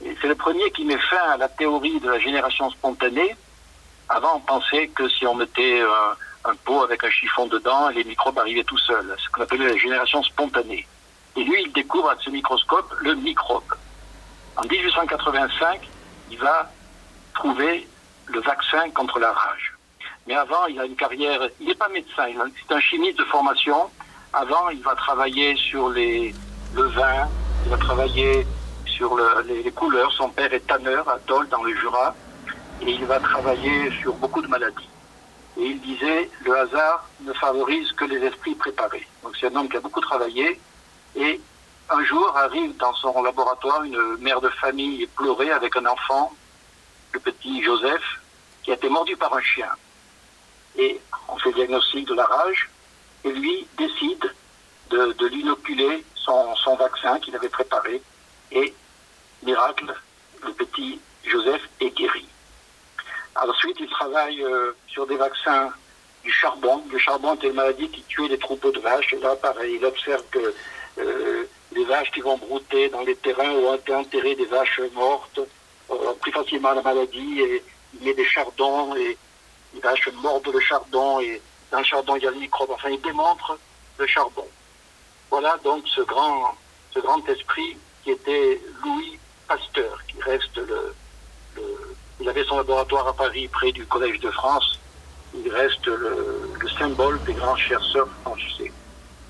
Et c'est le premier qui met fin à la théorie de la génération spontanée. Avant, on pensait que si on mettait un pot avec un chiffon dedans, les microbes arrivaient tout seuls, ce qu'on appelait la génération spontanée. Et lui, il découvre avec ce microscope le microbe. En 1885, il va trouver le vaccin contre la rage. Mais avant, il a une carrière, il n'est pas médecin, c'est un chimiste de formation. Avant, il va travailler sur le vin, il va travailler sur les couleurs. Son père est tanneur à Dole, dans le Jura, et il va travailler sur beaucoup de maladies. Et il disait, le hasard ne favorise que les esprits préparés. Donc c'est un homme qui a beaucoup travaillé, et un jour arrive dans son laboratoire une mère de famille pleurée avec un enfant, le petit Joseph, qui a été mordu par un chien. Et on fait le diagnostic de la rage, et lui décide de l'inoculer son vaccin qu'il avait préparé, et miracle, le petit Joseph est guéri. Ensuite, il travaille sur des vaccins du charbon. Le charbon était une maladie qui tuait les troupeaux de vaches, et là, pareil, il observe que les vaches qui vont brouter dans les terrains où ont été enterrées des vaches mortes ont plus facilement la maladie, et il met des chardons, et les vaches mordent le chardon, et dans le chardon, il y a le microbe. Enfin, il démontre le charbon. Voilà donc ce grand esprit qui était Louis Pasteur, qui reste il avait son laboratoire à Paris, près du Collège de France. Il reste le symbole des grands chercheurs français.